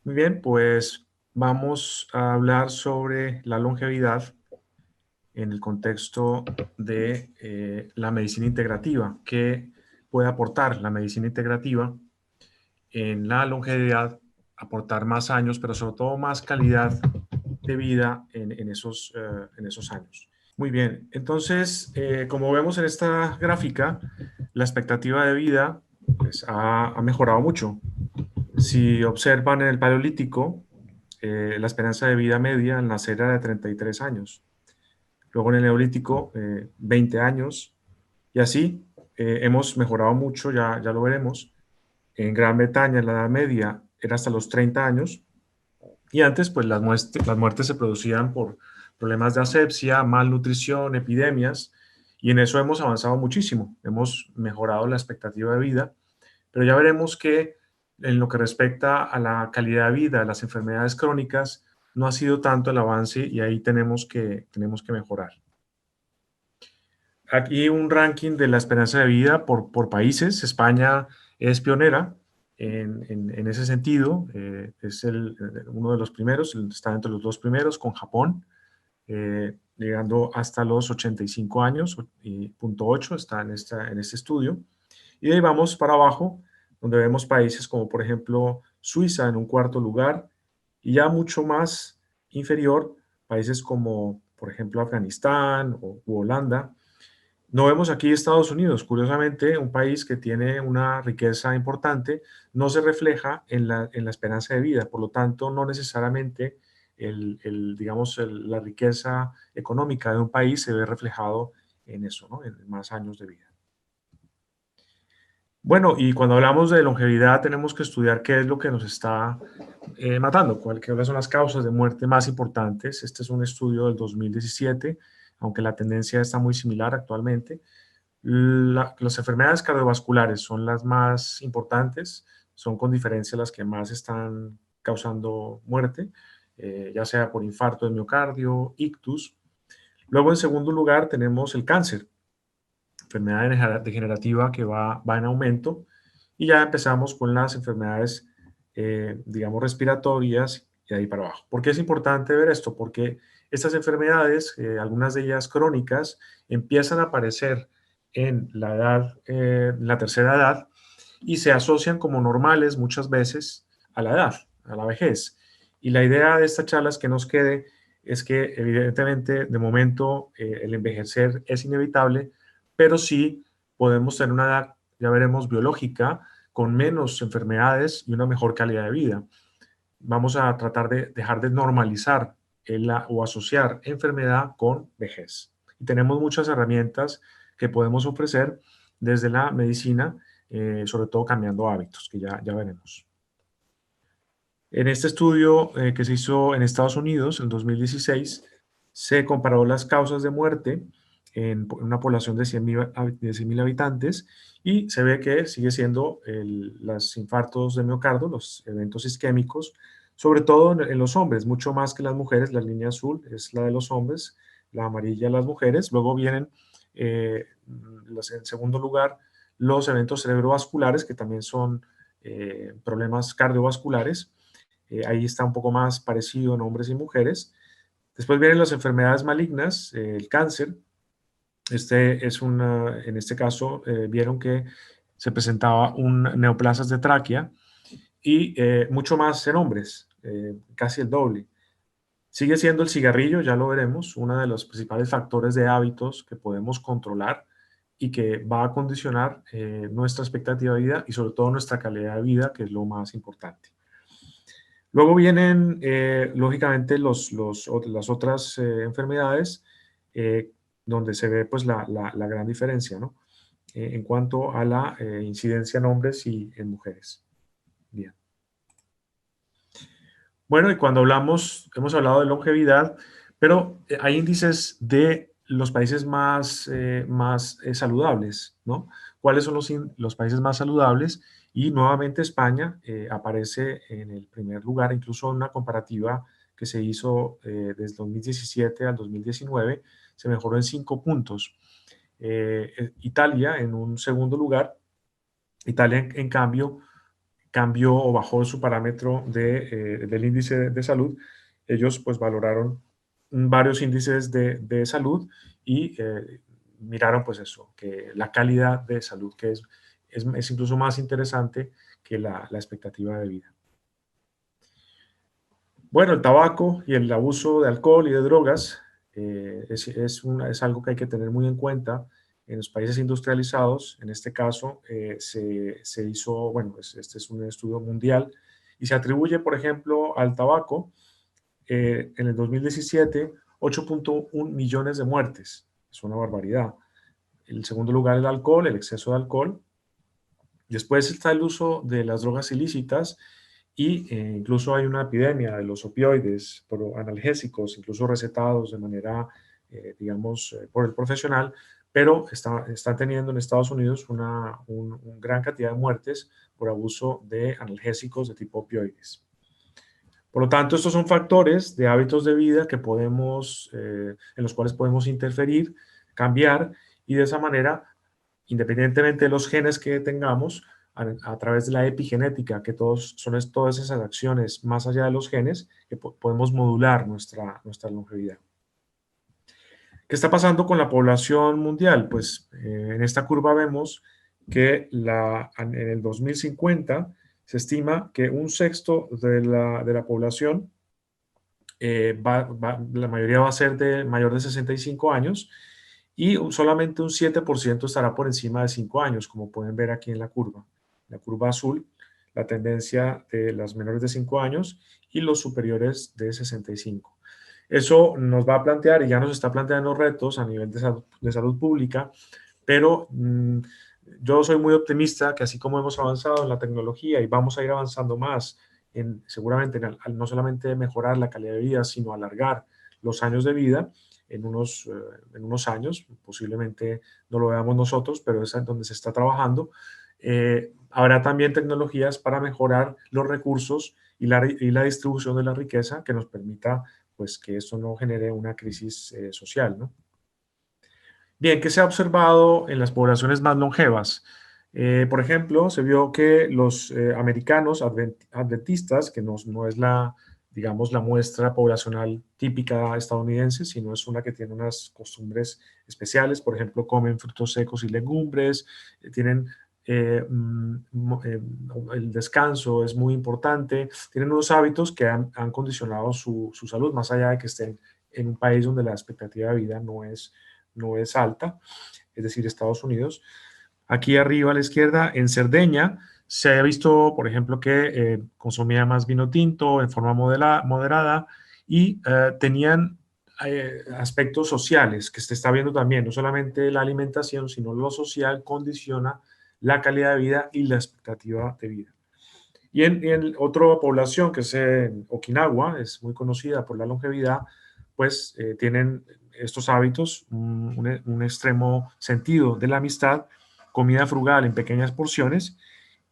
Muy bien, pues vamos a hablar sobre la longevidad en el contexto de la medicina integrativa. ¿Qué puede aportar la medicina integrativa en la longevidad? Aportar más años, pero sobre todo más calidad de vida en esos años. Muy bien, entonces, como vemos en esta gráfica, la expectativa de vida pues, ha mejorado mucho. Si observan en el Paleolítico, la esperanza de vida media al nacer era de 33 años. Luego en el Neolítico, 20 años. Y así hemos mejorado mucho, ya lo veremos. En Gran Bretaña, en la Edad Media, era hasta los 30 años. Y antes, pues las muertes se producían por problemas de asepsia, malnutrición, epidemias. Y en eso hemos avanzado muchísimo. Hemos mejorado la expectativa de vida, pero ya veremos que en lo que respecta a la calidad de vida, a las enfermedades crónicas, no ha sido tanto el avance y ahí tenemos que mejorar. Aquí un ranking de la esperanza de vida por países. España es pionera en ese sentido. Es uno de los primeros, está entre los dos primeros con Japón, llegando hasta los 85 años, y punto 8 está en este estudio. Y de ahí vamos para abajo, donde vemos países como por ejemplo Suiza en un cuarto lugar y ya mucho más inferior, países como por ejemplo Afganistán u Holanda. No vemos aquí Estados Unidos, curiosamente, un país que tiene una riqueza importante, no se refleja en la esperanza de vida, por lo tanto, no necesariamente la riqueza económica de un país se ve reflejado en eso, ¿no? En más años de vida. Bueno, y cuando hablamos de longevidad tenemos que estudiar qué es lo que nos está matando, cuáles son las causas de muerte más importantes. Este es un estudio del 2017, aunque la tendencia está muy similar actualmente. Las enfermedades cardiovasculares son las más importantes, son con diferencia las que más están causando muerte, ya sea por infarto de miocardio, ictus. Luego, en segundo lugar, tenemos el cáncer, enfermedad degenerativa que va en aumento, y ya empezamos con las enfermedades, digamos, respiratorias y ahí para abajo. ¿Por qué es importante ver esto? Porque estas enfermedades, algunas de ellas crónicas, empiezan a aparecer en la edad, la tercera edad, y se asocian como normales muchas veces a la edad, a la vejez. Y la idea de esta charla es que nos quede, es que evidentemente de momento el envejecer es inevitable, pero sí podemos tener una edad, ya veremos, biológica, con menos enfermedades y una mejor calidad de vida. Vamos a tratar de dejar de normalizar o asociar enfermedad con vejez. Y tenemos muchas herramientas que podemos ofrecer desde la medicina, sobre todo cambiando hábitos, que ya veremos. En este estudio que se hizo en Estados Unidos en 2016, se comparó las causas de muerte en una población de 100.000 habitantes y se ve que sigue siendo los infartos de miocardio, los eventos isquémicos, sobre todo en los hombres, mucho más que las mujeres. La línea azul es la de los hombres, la amarilla las mujeres. Luego vienen, en segundo lugar, los eventos cerebrovasculares, que también son problemas cardiovasculares. Ahí está un poco más parecido en hombres y mujeres. Después vienen las enfermedades malignas, el cáncer. En este caso, vieron que se presentaba un neoplasias de tráquea y mucho más en hombres, casi el doble. Sigue siendo el cigarrillo, ya lo veremos, uno de los principales factores de hábitos que podemos controlar y que va a condicionar nuestra expectativa de vida y sobre todo nuestra calidad de vida, que es lo más importante. Luego vienen, lógicamente, las otras enfermedades donde se ve pues, la gran diferencia, ¿no? En cuanto a la incidencia en hombres y en mujeres. Bien. Bueno, y cuando hemos hablado de longevidad, pero hay índices de los países más saludables, ¿no? ¿Cuáles son los países más saludables? Y nuevamente España aparece en el primer lugar, incluso en una comparativa que se hizo desde 2017 al 2019, se mejoró en 5 puntos. Italia en un segundo lugar. Italia, en cambio, cambió o bajó su parámetro del índice de salud, ellos pues valoraron varios índices de salud y miraron pues eso, que la calidad de salud, que es incluso más interesante que la expectativa de vida. Bueno, el tabaco y el abuso de alcohol y de drogas es algo que hay que tener muy en cuenta en los países industrializados. En este caso, se hizo, bueno, este es un estudio mundial y se atribuye, por ejemplo, al tabaco en el 2017 8.1 millones de muertes. Es una barbaridad. En segundo lugar, el alcohol, el exceso de alcohol. Después está el uso de las drogas ilícitas y incluso hay una epidemia de los opioides, por analgésicos, incluso recetados de manera, digamos, por el profesional, pero están teniendo en Estados Unidos una gran cantidad de muertes por abuso de analgésicos de tipo opioides. Por lo tanto, estos son factores de hábitos de vida que en los cuales podemos interferir, cambiar y de esa manera, independientemente de los genes que tengamos, a través de la epigenética, que son todas esas acciones más allá de los genes, que podemos modular nuestra longevidad. ¿Qué está pasando con la población mundial? Pues en esta curva vemos que en el 2050 se estima que un sexto de la población, la mayoría va a ser de mayor de 65 años y solamente un 7% estará por encima de 5 años, como pueden ver aquí en la curva azul, la tendencia de las menores de 5 años y los superiores de 65. Eso nos va a plantear y ya nos está planteando retos a nivel de salud pública, pero yo soy muy optimista que así como hemos avanzado en la tecnología y vamos a ir avanzando más, seguramente no solamente mejorar la calidad de vida, sino alargar los años de vida en unos años, posiblemente no lo veamos nosotros, pero es en donde se está trabajando. Habrá también tecnologías para mejorar los recursos y la distribución de la riqueza que nos permita pues que esto no genere una crisis social, ¿no? Bien, ¿qué se ha observado en las poblaciones más longevas? Por ejemplo, se vio que los americanos adventistas, que no es digamos, la muestra poblacional típica estadounidense, sino es una que tiene unas costumbres especiales, por ejemplo, comen frutos secos y legumbres, tienen el descanso es muy importante, tienen unos hábitos que han condicionado su salud, más allá de que estén en un país donde la expectativa de vida no es alta, es decir, Estados Unidos. Aquí arriba a la izquierda, en Cerdeña, se ha visto, por ejemplo, que consumía más vino tinto en forma moderada y tenían aspectos sociales que se está viendo también, no solamente la alimentación, sino lo social condiciona la calidad de vida y la expectativa de vida. Y en otra población, que es en Okinawa, es muy conocida por la longevidad, pues tienen estos hábitos, un extremo sentido de la amistad, comida frugal en pequeñas porciones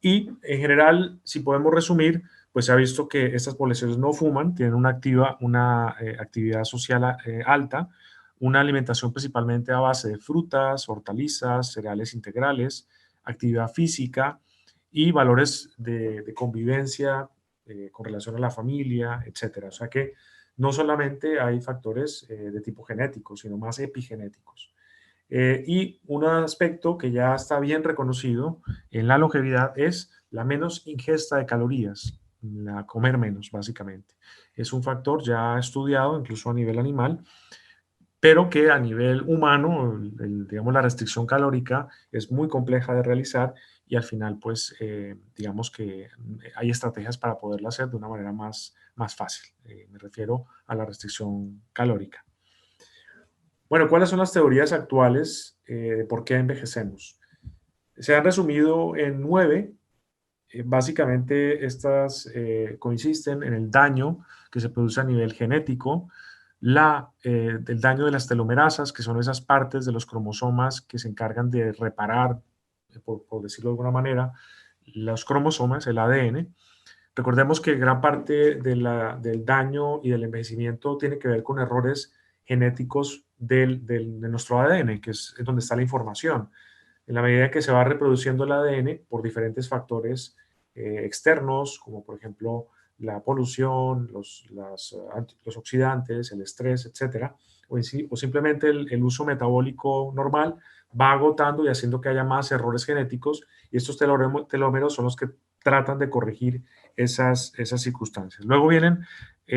y en general, si podemos resumir, pues se ha visto que estas poblaciones no fuman, tienen una actividad social alta, una alimentación principalmente a base de frutas, hortalizas, cereales integrales, actividad física y valores de convivencia con relación a la familia, etcétera. O sea que no solamente hay factores de tipo genético, sino más epigenéticos. Y un aspecto que ya está bien reconocido en la longevidad es la menos ingesta de calorías, comer menos, básicamente. Es un factor ya estudiado, incluso a nivel animal, pero que a nivel humano, digamos, la restricción calórica es muy compleja de realizar y al final, pues, digamos que hay estrategias para poderla hacer de una manera más fácil. Me refiero a la restricción calórica. Bueno, ¿cuáles son las teorías actuales de por qué envejecemos? Se han resumido en 9. Básicamente, estas consisten en el daño que se produce a nivel genético, el daño de las telomerasas, que son esas partes de los cromosomas que se encargan de reparar, por decirlo de alguna manera, los cromosomas, el ADN. Recordemos que gran parte del daño y del envejecimiento tiene que ver con errores genéticos de nuestro ADN, que es donde está la información. En la medida que se va reproduciendo el ADN por diferentes factores externos, como por ejemplo la polución, los oxidantes, el estrés, etcétera, o simplemente el uso metabólico normal va agotando y haciendo que haya más errores genéticos, y estos telómeros son los que tratan de corregir esas circunstancias. Luego vienen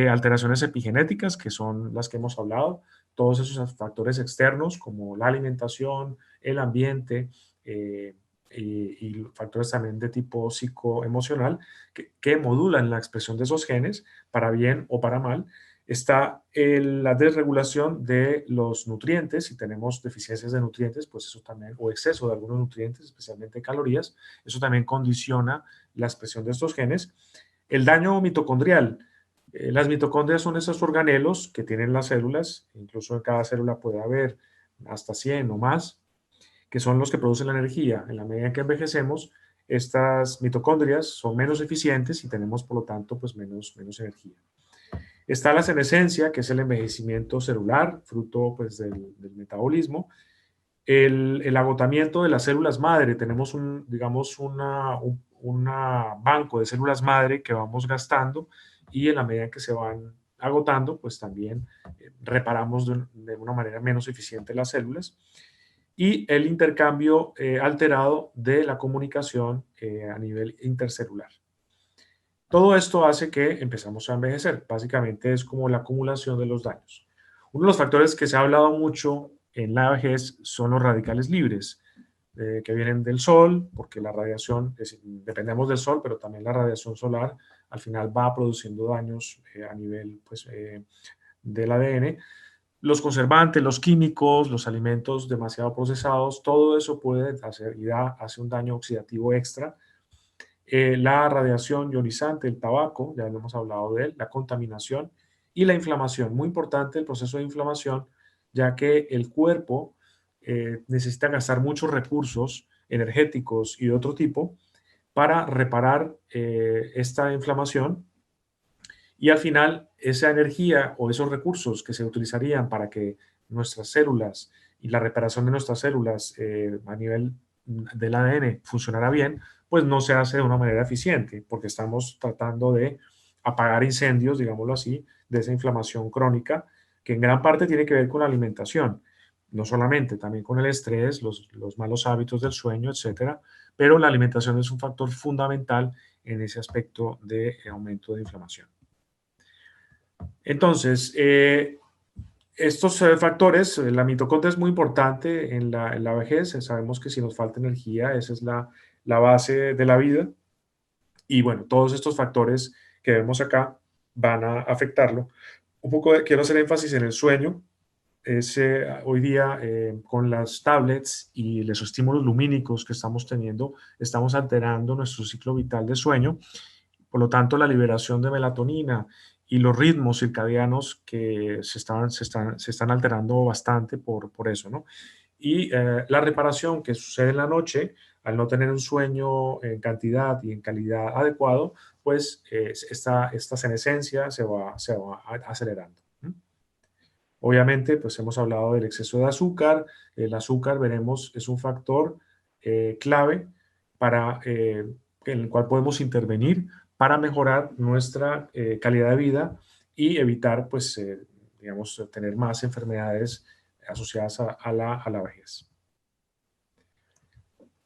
alteraciones epigenéticas, que son las que hemos hablado, todos esos factores externos como la alimentación, el ambiente, y factores también de tipo psicoemocional que modulan la expresión de esos genes para bien o para mal. Está la desregulación de los nutrientes. Si tenemos deficiencias de nutrientes, pues eso también, o exceso de algunos nutrientes, especialmente calorías, eso también condiciona la expresión de estos genes. El daño mitocondrial. Las mitocondrias son esos organelos que tienen las células, incluso en cada célula puede haber hasta 100 o más, que son los que producen la energía. En la medida en que envejecemos, estas mitocondrias son menos eficientes y tenemos, por lo tanto, pues menos energía. Está la senescencia, que es el envejecimiento celular, fruto pues, del metabolismo. El agotamiento de las células madre. Tenemos digamos, un banco de células madre que vamos gastando, y en la medida en que se van agotando, pues también reparamos de una manera menos eficiente las células. Y el intercambio alterado de la comunicación a nivel intercelular. Todo esto hace que empezamos a envejecer. Básicamente es como la acumulación de los daños. Uno de los factores que se ha hablado mucho en la vejez son los radicales libres, que vienen del sol, porque la radiación, dependemos del sol, pero también la radiación solar al final va produciendo daños a nivel pues, del ADN. Los conservantes, los químicos, los alimentos demasiado procesados, todo eso puede hacer y hace un daño oxidativo extra. La radiación ionizante, el tabaco, ya hemos hablado de él, la contaminación y la inflamación. Muy importante el proceso de inflamación, ya que el cuerpo necesita gastar muchos recursos energéticos y de otro tipo para reparar esta inflamación, y al final esa energía o esos recursos que se utilizarían para que nuestras células y la reparación de nuestras células a nivel del ADN funcionara bien, pues no se hace de una manera eficiente, porque estamos tratando de apagar incendios, digámoslo así, de esa inflamación crónica, que en gran parte tiene que ver con la alimentación, no solamente, también con el estrés, los malos hábitos del sueño, etcétera, pero la alimentación es un factor fundamental en ese aspecto de aumento de inflamación. Entonces, estos factores, la mitocondria es muy importante en la vejez. Sabemos que si nos falta energía, esa es la base de la vida. Y bueno, todos estos factores que vemos acá van a afectarlo. Quiero hacer énfasis en el sueño. Hoy día, con las tablets y los estímulos lumínicos que estamos teniendo, estamos alterando nuestro ciclo vital de sueño. Por lo tanto, la liberación de melatonina y los ritmos circadianos que se están alterando bastante por eso, ¿no? Y la reparación que sucede en la noche, al no tener un sueño en cantidad y en calidad adecuado, pues esta senescencia se va acelerando. Obviamente, pues hemos hablado del exceso de azúcar. El azúcar, veremos, es un factor clave en el cual podemos intervenir para mejorar nuestra calidad de vida y evitar, pues, digamos, tener más enfermedades asociadas a la vejez.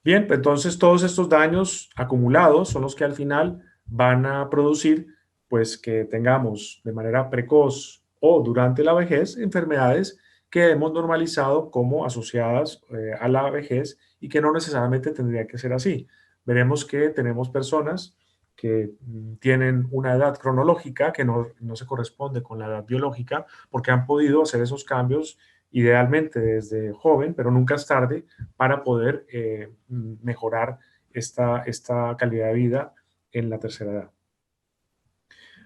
Bien, pues entonces todos estos daños acumulados son los que al final van a producir, pues, que tengamos de manera precoz o durante la vejez enfermedades que hemos normalizado como asociadas a la vejez, y que no necesariamente tendría que ser así. Veremos que tenemos personas que tienen una edad cronológica que no se corresponde con la edad biológica, porque han podido hacer esos cambios idealmente desde joven, pero nunca es tarde para poder mejorar esta calidad de vida en la tercera edad.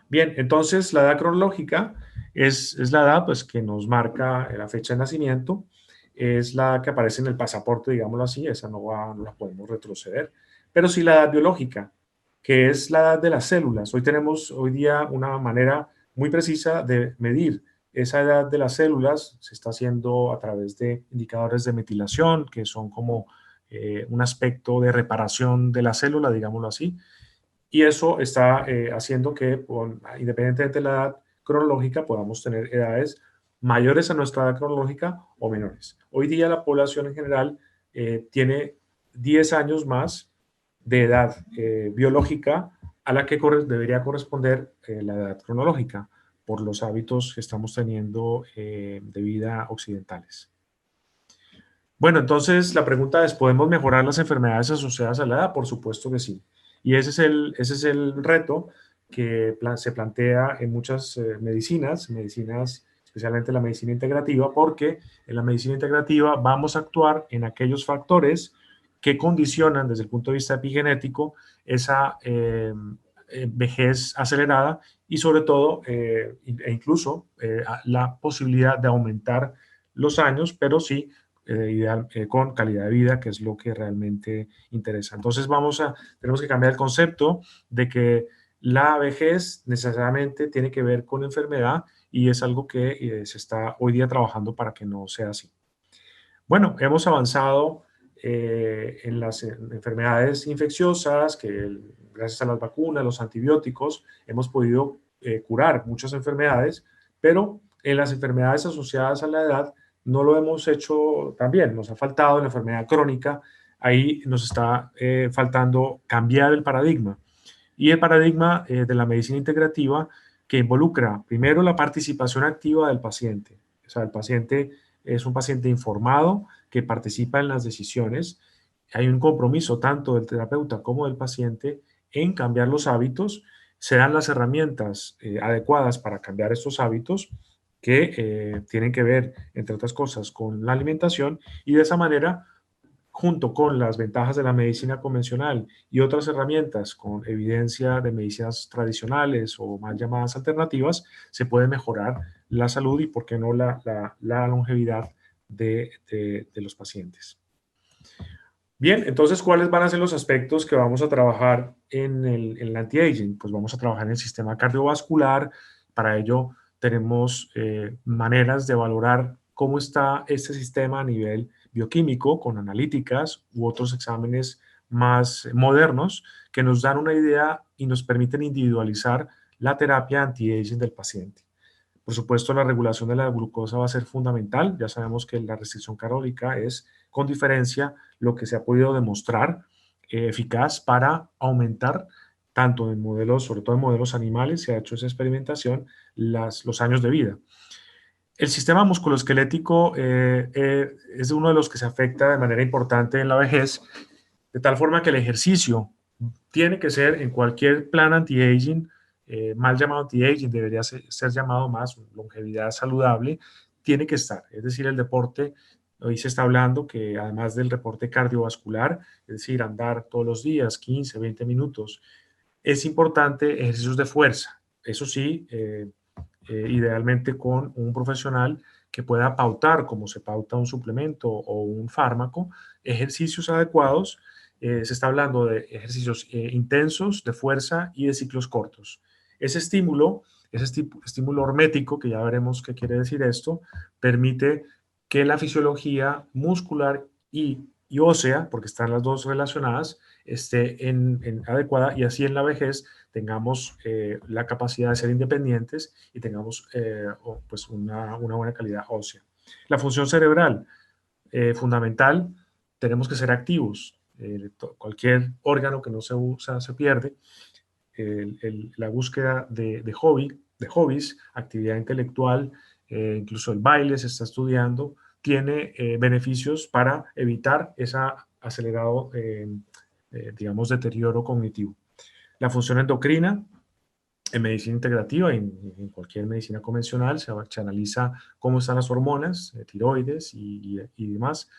Bien, entonces la edad cronológica es la edad, pues, que nos marca la fecha de nacimiento, es la que aparece en el pasaporte, digámoslo así. Esa no la podemos retroceder, pero sí la edad biológica, que es la edad de las células. Hoy día una manera muy precisa de medir esa edad de las células se está haciendo a través de indicadores de metilación, que son como un aspecto de reparación de la célula, digámoslo así. y eso está haciendo que, independientemente de la edad cronológica, podamos tener edades mayores a nuestra edad cronológica o menores. Hoy día la población en general tiene 10 años más de edad biológica a la que debería corresponder la edad cronológica por los hábitos que estamos teniendo de vida occidentales. Bueno, entonces la pregunta es, ¿podemos mejorar las enfermedades asociadas a la edad? Por supuesto que sí. Y ese es el reto que se plantea en muchas medicinas, especialmente la medicina integrativa, porque en la medicina integrativa vamos a actuar en aquellos factores que condicionan desde el punto de vista epigenético esa vejez acelerada y sobre todo, e incluso la posibilidad de aumentar los años, pero sí con calidad de vida, que es lo que realmente interesa. Entonces tenemos que cambiar el concepto de que la vejez necesariamente tiene que ver con enfermedad y es algo que se está hoy día trabajando para que no sea así. Bueno, hemos avanzado en las enfermedades infecciosas, que gracias a las vacunas, los antibióticos, hemos podido curar muchas enfermedades, pero en las enfermedades asociadas a la edad no lo hemos hecho tan bien. Nos ha faltado en la enfermedad crónica, ahí nos está faltando cambiar el paradigma. Y el paradigma de la medicina integrativa que involucra primero la participación activa del paciente. O sea, el paciente es un paciente informado que participa en las decisiones. Hay un compromiso tanto del terapeuta como del paciente en cambiar los hábitos. Se dan las herramientas adecuadas para cambiar estos hábitos que tienen que ver, entre otras cosas, con la alimentación y de esa manera junto con las ventajas de la medicina convencional y otras herramientas con evidencia de medicinas tradicionales o mal llamadas alternativas, se puede mejorar la salud y, por qué no, la longevidad de los pacientes. Bien, entonces, ¿cuáles van a ser los aspectos que vamos a trabajar en el anti-aging? Pues vamos a trabajar en el sistema cardiovascular. Para ello tenemos maneras de valorar cómo está este sistema a nivel bioquímico con analíticas u otros exámenes más modernos que nos dan una idea y nos permiten individualizar la terapia anti-aging del paciente. Por supuesto, la regulación de la glucosa va a ser fundamental. Ya sabemos que la restricción calórica es, con diferencia, lo que se ha podido demostrar eficaz para aumentar, tanto en modelos, sobre todo en modelos animales, se ha hecho esa experimentación, los años de vida. El sistema musculoesquelético es uno de los que se afecta de manera importante en la vejez, de tal forma que el ejercicio tiene que ser en cualquier plan anti-aging, mal llamado anti-aging, debería ser llamado más longevidad saludable, tiene que estar. Es decir, el deporte, hoy se está hablando que además del deporte cardiovascular, es decir, andar todos los días 15, 20 minutos, es importante ejercicios de fuerza. Eso sí, idealmente con un profesional que pueda pautar, como se pauta un suplemento o un fármaco, ejercicios adecuados. Se está hablando de ejercicios intensos, de fuerza y de ciclos cortos. Ese estímulo, estímulo hormético, que ya veremos qué quiere decir esto, permite que la fisiología muscular y ósea, porque están las dos relacionadas, esté adecuada y así en la vejez tengamos la capacidad de ser independientes y tengamos pues una buena calidad ósea. La función cerebral, fundamental, tenemos que ser activos. Cualquier órgano que no se usa se pierde. La búsqueda de hobbies, actividad intelectual, incluso el baile se está estudiando, tiene beneficios para evitar ese acelerado, digamos, deterioro cognitivo. La función endocrina, en medicina integrativa, en cualquier medicina convencional, se analiza cómo están las hormonas, tiroides y demás,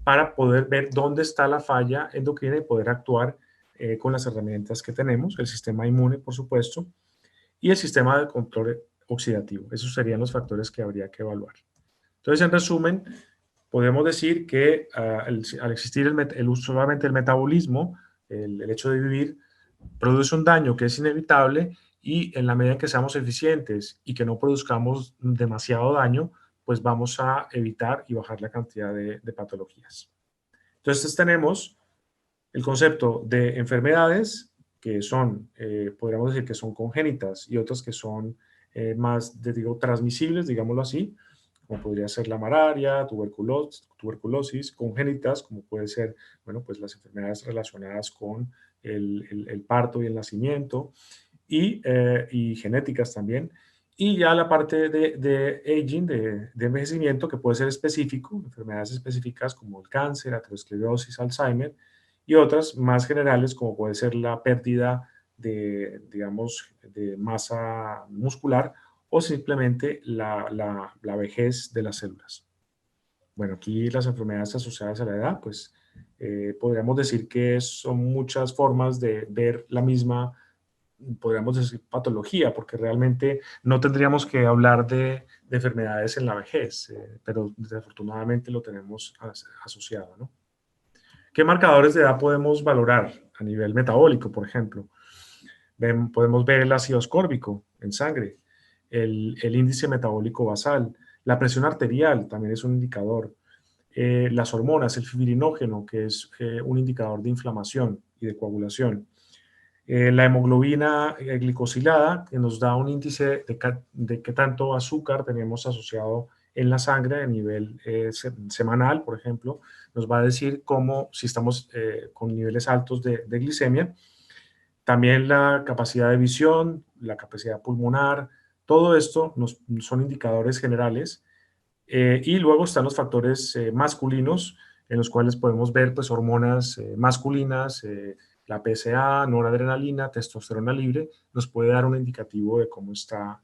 para poder ver dónde está la falla endocrina y poder actuar con las herramientas que tenemos, el sistema inmune, por supuesto, y el sistema de control oxidativo. Esos serían los factores que habría que evaluar. Entonces, en resumen, podemos decir que al existir solamente el metabolismo, el hecho de vivir, produce un daño que es inevitable y en la medida en que seamos eficientes y que no produzcamos demasiado daño, pues vamos a evitar y bajar la cantidad de patologías. Entonces tenemos el concepto de enfermedades, que son, podríamos decir que son congénitas y otras que son más, digo, transmisibles, digámoslo así, como podría ser la malaria, tuberculosis, congénitas, como puede ser, bueno, pues las enfermedades relacionadas con el parto y el nacimiento, y genéticas también. Y ya la parte de aging, de envejecimiento, que puede ser específico, enfermedades específicas como el cáncer, aterosclerosis, Alzheimer, y otras más generales como puede ser la pérdida de, digamos, de masa muscular o simplemente la vejez de las células. Bueno, aquí las enfermedades asociadas a la edad, pues podríamos decir que son muchas formas de ver la misma, podríamos decir, patología, porque realmente no tendríamos que hablar de enfermedades en la vejez, pero desafortunadamente lo tenemos asociado, ¿no? ¿Qué marcadores de edad podemos valorar a nivel metabólico, por ejemplo? Podemos ver el ácido ascórbico en sangre, el índice metabólico basal, la presión arterial también es un indicador, las hormonas, el fibrinógeno, que es un indicador de inflamación y de coagulación, la hemoglobina glicosilada, que nos da un índice de qué tanto azúcar tenemos asociado en la sangre a nivel semanal, por ejemplo, nos va a decir cómo, si estamos con niveles altos de glicemia. También la capacidad de visión, la capacidad pulmonar, todo esto son indicadores generales. Y luego están los factores masculinos, en los cuales podemos ver pues, hormonas masculinas, la PSA, noradrenalina, testosterona libre, nos puede dar un indicativo de cómo está,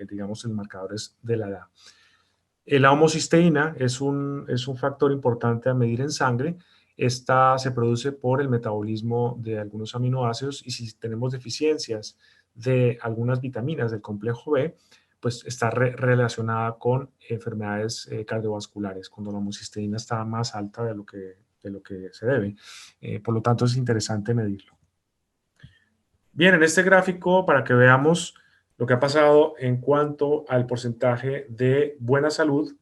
digamos, en marcadores de la edad. La homocisteína es un factor importante a medir en sangre. Esta se produce por el metabolismo de algunos aminoácidos y si tenemos deficiencias de algunas vitaminas del complejo B, pues está relacionada con enfermedades cardiovasculares, cuando la homocisteína está más alta de lo que se debe. Por lo tanto, es interesante medirlo. Bien, en este gráfico, para que veamos lo que ha pasado en cuanto al porcentaje de buena salud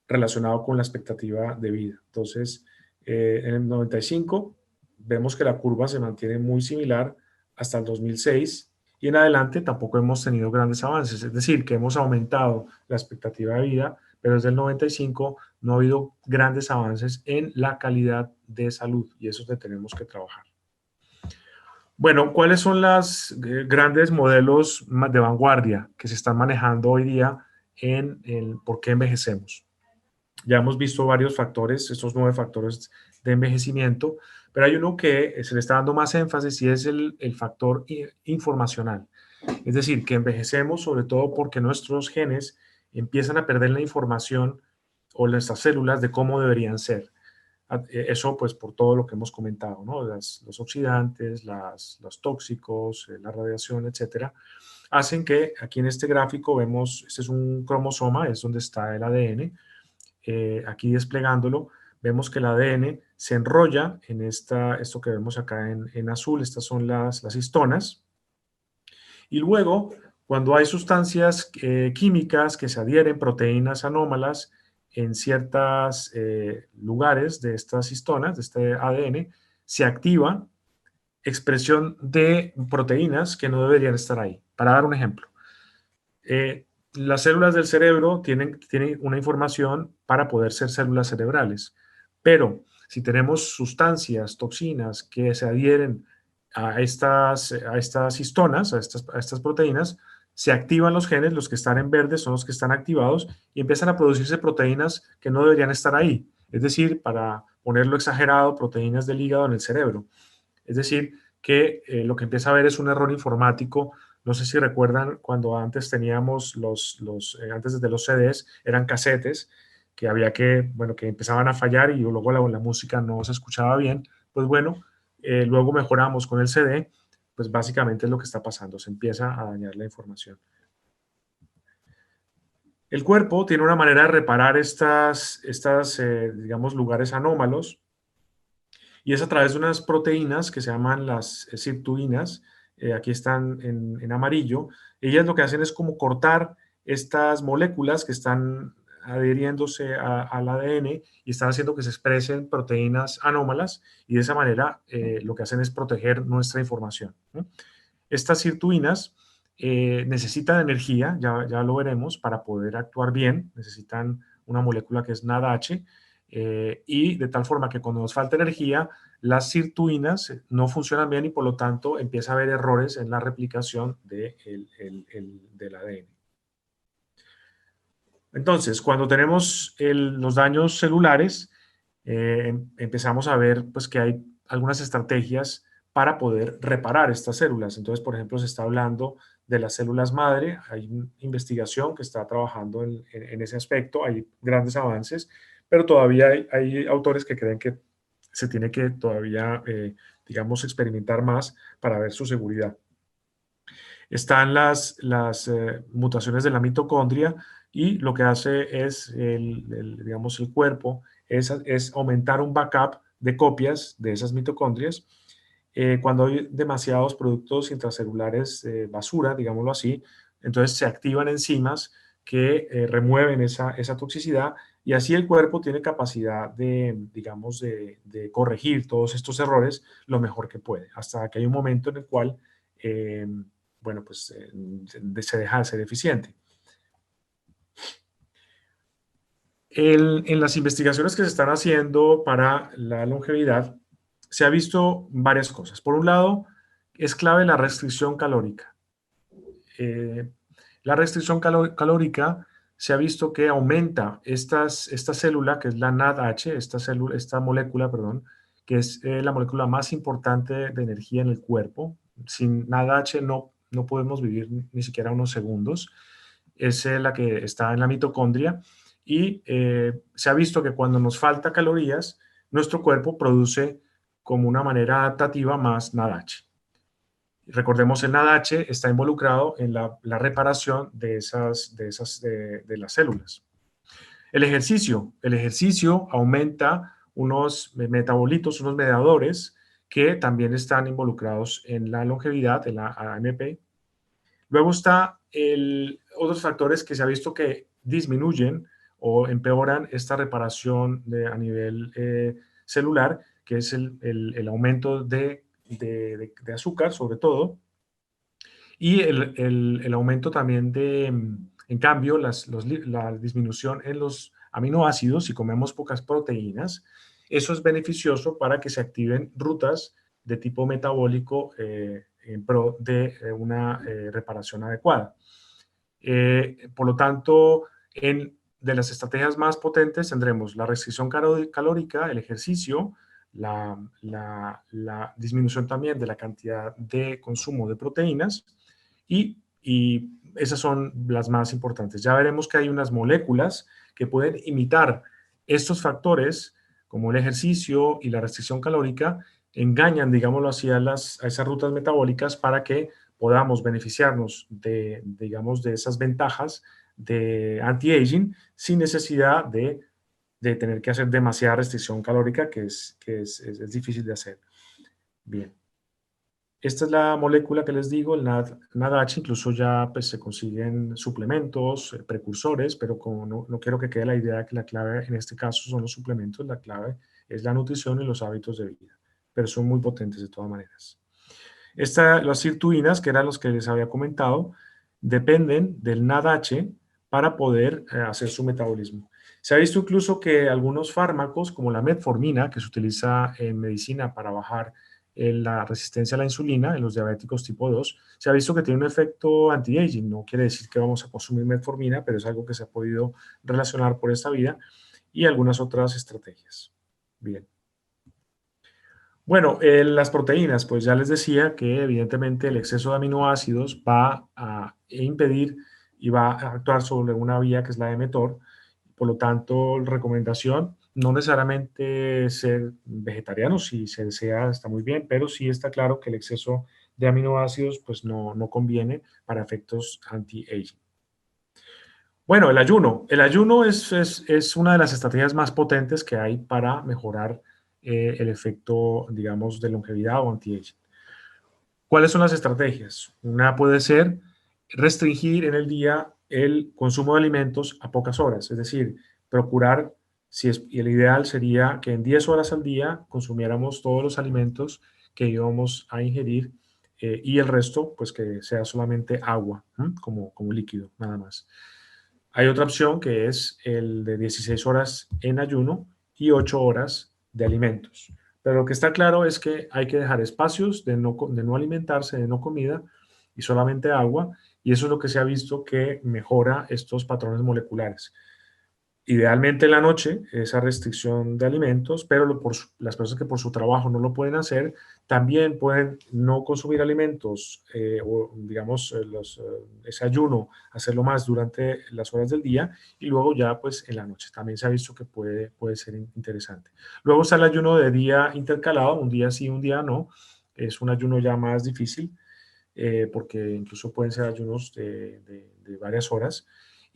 relacionado con la expectativa de vida. Entonces, en el 95 vemos que la curva se mantiene muy similar hasta el 2006 y en adelante tampoco hemos tenido grandes avances, es decir, que hemos aumentado la expectativa de vida, pero desde el 95 no ha habido grandes avances en la calidad de salud y eso es lo que tenemos que trabajar. Bueno, ¿cuáles son los grandes modelos de vanguardia que se están manejando hoy día en por qué envejecemos? Ya hemos visto varios factores, estos 9 factores de envejecimiento, pero hay uno que se le está dando más énfasis y es el factor informacional. Es decir, que envejecemos sobre todo porque nuestros genes empiezan a perder la información o nuestras células de cómo deberían ser. Eso pues por todo lo que hemos comentado, ¿no? Los oxidantes, los tóxicos, la radiación, etcétera, hacen que aquí en este gráfico vemos, este es un cromosoma, es donde está el ADN, aquí desplegándolo, vemos que el ADN se enrolla en esto que vemos acá en azul, estas son las histonas, y luego cuando hay sustancias químicas que se adhieren, proteínas anómalas, en ciertos lugares de estas histonas, de este ADN, se activa expresión de proteínas que no deberían estar ahí. Para dar un ejemplo, las células del cerebro tienen una información para poder ser células cerebrales, pero si tenemos sustancias, toxinas que se adhieren a estas histonas, a estas proteínas, se activan los genes, los que están en verde son los que están activados y empiezan a producirse proteínas que no deberían estar ahí. Es decir, para ponerlo exagerado, proteínas del hígado en el cerebro. Es decir, que lo que empieza a haber es un error informático. No sé si recuerdan cuando antes teníamos antes de los CDs, eran casetes que había bueno, que empezaban a fallar y luego la música no se escuchaba bien. Pues bueno, luego mejoramos con el CD, pues básicamente es lo que está pasando, se empieza a dañar la información. El cuerpo tiene una manera de reparar digamos, lugares anómalos, y es a través de unas proteínas que se llaman las sirtuinas, aquí están en amarillo. Ellas lo que hacen es como cortar estas moléculas que están adhiriéndose al ADN y están haciendo que se expresen proteínas anómalas y de esa manera lo que hacen es proteger nuestra información, ¿no? Estas sirtuinas necesitan energía, ya lo veremos, para poder actuar bien, necesitan una molécula que es NADH, y de tal forma que cuando nos falta energía, las sirtuinas no funcionan bien y por lo tanto empieza a haber errores en la replicación del ADN. Entonces, cuando tenemos los daños celulares, empezamos a ver pues, que hay algunas estrategias para poder reparar estas células. Entonces, por ejemplo, se está hablando de las células madre, hay una investigación que está trabajando en ese aspecto, hay grandes avances, pero todavía hay autores que creen que se tiene que todavía, digamos, experimentar más para ver su seguridad. Están las mutaciones de la mitocondria y lo que hace es, digamos, el cuerpo es aumentar un backup de copias de esas mitocondrias. Cuando hay demasiados productos intracelulares basura, digámoslo así, entonces se activan enzimas que remueven esa toxicidad y así el cuerpo tiene capacidad de, digamos, de corregir todos estos errores lo mejor que puede, hasta que hay un momento en el cual bueno, pues se deja de ser eficiente. En las investigaciones que se están haciendo para la longevidad, se ha visto varias cosas. Por un lado, es clave la restricción calórica. La restricción calórica se ha visto que aumenta esta célula, que es la NADH, esta molécula, perdón, que es la molécula más importante de energía en el cuerpo. Sin NADH no podemos vivir ni siquiera unos segundos. Es la que está en la mitocondria y se ha visto que cuando nos falta calorías, nuestro cuerpo produce como una manera adaptativa más NADH. Recordemos, el NADH está involucrado en la reparación de las células. El ejercicio aumenta unos metabolitos, unos mediadores que también están involucrados en la longevidad, en la AMP. Luego está otros factores que se ha visto que disminuyen o empeoran esta reparación a nivel celular, que es el aumento de azúcar, sobre todo, y el aumento también en cambio, la disminución en los aminoácidos, si comemos pocas proteínas, eso es beneficioso para que se activen rutas de tipo metabólico en pro de una reparación adecuada. Por lo tanto, de las estrategias más potentes tendremos la restricción calórica, el ejercicio, la disminución también de la cantidad de consumo de proteínas y esas son las más importantes. Ya veremos que hay unas moléculas que pueden imitar estos factores, como el ejercicio y la restricción calórica, engañan, digámoslo así, a esas rutas metabólicas para que podamos beneficiarnos digamos, de esas ventajas de anti-aging sin necesidad de tener que hacer demasiada restricción calórica, que es difícil de hacer. Bien. Esta es la molécula que les digo, el NADH, incluso ya pues, se consiguen suplementos, precursores, pero como no quiero que quede la idea de que la clave en este caso son los suplementos, la clave es la nutrición y los hábitos de vida, pero son muy potentes de todas maneras. Las sirtuinas, que eran los que les había comentado, dependen del NADH para poder hacer su metabolismo. Se ha visto incluso que algunos fármacos, como la metformina, que se utiliza en medicina para bajar la resistencia a la insulina en los diabéticos tipo 2, se ha visto que tiene un efecto anti-aging. No quiere decir que vamos a consumir metformina, pero es algo que se ha podido relacionar por esta vía y algunas otras estrategias. Bien. Bueno, las proteínas, pues ya les decía que evidentemente el exceso de aminoácidos va a impedir y va a actuar sobre una vía que es la de mTOR. Por lo tanto, recomendación, no necesariamente ser vegetariano, si se desea está muy bien, pero sí está claro que el exceso de aminoácidos pues no conviene para efectos anti-aging. Bueno, el ayuno. El ayuno es una de las estrategias más potentes que hay para mejorar el efecto, digamos, de longevidad o anti-aging. ¿Cuáles son las estrategias? Una puede ser restringir en el día el consumo de alimentos a pocas horas, es decir, procurar, y el ideal sería que en 10 horas al día consumiéramos todos los alimentos que íbamos a ingerir y el resto, pues que sea solamente agua, como líquido, nada más. Hay otra opción que es el de 16 horas en ayuno y 8 horas de alimentos. Pero lo que está claro es que hay que dejar espacios de no alimentarse, de no comida y solamente agua, y eso es lo que se ha visto que mejora estos patrones moleculares. Idealmente en la noche, esa restricción de alimentos, pero las personas que por su trabajo no lo pueden hacer, también pueden no consumir alimentos o, digamos, ese ayuno, hacerlo más durante las horas del día y luego ya, pues, en la noche. También se ha visto que puede ser interesante. Luego está el ayuno de día intercalado, un día sí, un día no. Es un ayuno ya más difícil porque incluso pueden ser ayunos de varias horas.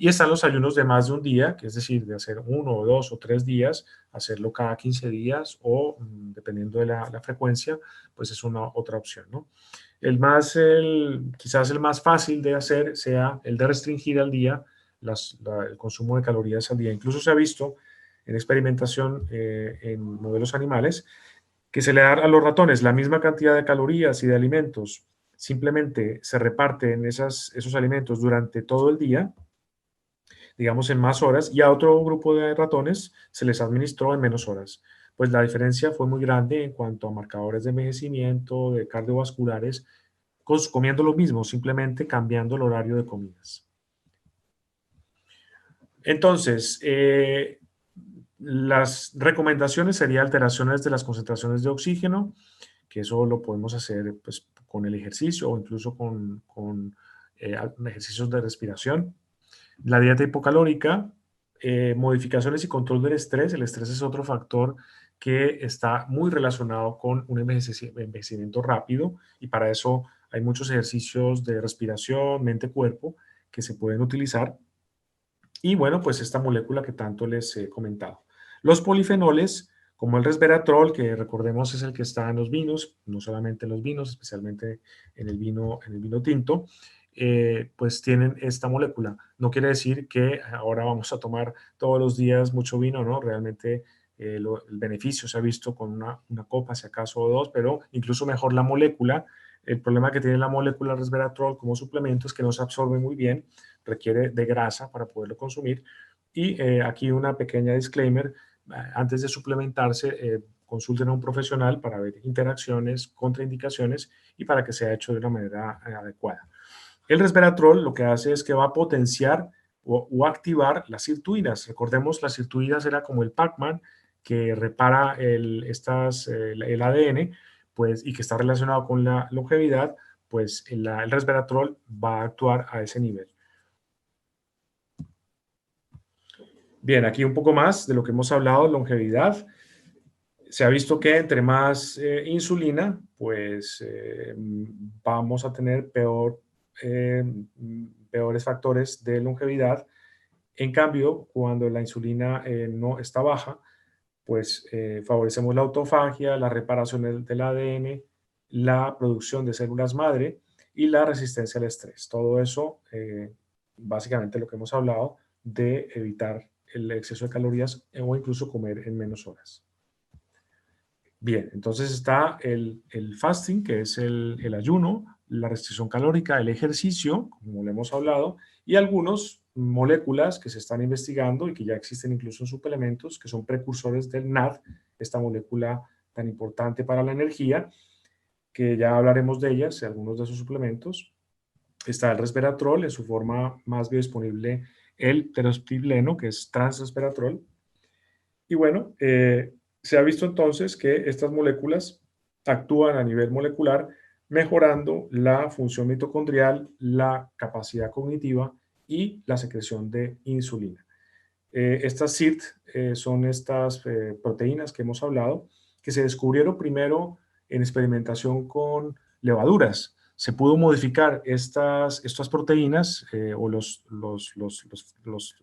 Y están los ayunos de más de un día, que es decir, de hacer 1 o 2 o 3 días, hacerlo cada 15 días o, dependiendo de la frecuencia, pues es una otra opción, ¿no? Quizás el más fácil de hacer sea el de restringir al día el consumo de calorías al día. Incluso se ha visto en experimentación en modelos animales que se le da a los ratones la misma cantidad de calorías y de alimentos, simplemente se reparten esos alimentos durante todo el día, digamos en más horas, y a otro grupo de ratones se les administró en menos horas. Pues la diferencia fue muy grande en cuanto a marcadores de envejecimiento, de cardiovasculares, comiendo lo mismo, simplemente cambiando el horario de comidas. Entonces, las recomendaciones serían alteraciones de las concentraciones de oxígeno, que eso lo podemos hacer pues, con el ejercicio o incluso con ejercicios de respiración. La dieta hipocalórica, modificaciones y control del estrés. El estrés es otro factor que está muy relacionado con un envejecimiento rápido y para eso hay muchos ejercicios de respiración, mente-cuerpo que se pueden utilizar. Y bueno, pues esta molécula que tanto les he comentado. Los polifenoles, como el resveratrol, que recordemos es el que está en los vinos, no solamente en los vinos, especialmente en el vino tinto, pues tienen esta molécula. No quiere decir que ahora vamos a tomar todos los días mucho vino, ¿no? Realmente el beneficio se ha visto con una copa, si acaso, o dos, pero incluso mejor la molécula. El problema que tiene la molécula resveratrol como suplemento es que no se absorbe muy bien, requiere de grasa para poderlo consumir. Y aquí una pequeña disclaimer, antes de suplementarse, consulten a un profesional para ver interacciones, contraindicaciones y para que sea hecho de una manera adecuada. El resveratrol lo que hace es que va a potenciar o activar las sirtuinas. Recordemos, las sirtuinas era como el Pac-Man que repara el ADN pues, y que está relacionado con la longevidad, pues el resveratrol va a actuar a ese nivel. Bien, aquí un poco más de lo que hemos hablado, longevidad. Se ha visto que entre más insulina, pues vamos a tener peores factores de longevidad. En cambio, cuando la insulina no está baja, pues favorecemos la autofagia, la reparación del ADN, la producción de células madre y la resistencia al estrés. Todo eso, básicamente lo que hemos hablado de evitar el exceso de calorías o incluso comer en menos horas. Bien, entonces está el fasting, que es el ayuno, la restricción calórica, el ejercicio, como le hemos hablado, y algunas moléculas que se están investigando y que ya existen incluso en suplementos, que son precursores del NAD, esta molécula tan importante para la energía, que ya hablaremos de ellas, algunos de esos suplementos. Está el resveratrol, en su forma más biodisponible, el terostibleno, que es transresveratrol. Y bueno, se ha visto entonces que estas moléculas actúan a nivel molecular, mejorando la función mitocondrial, la capacidad cognitiva y la secreción de insulina. Estas SIRT son estas proteínas que hemos hablado, que se descubrieron primero en experimentación con levaduras. Se pudo modificar estas proteínas o los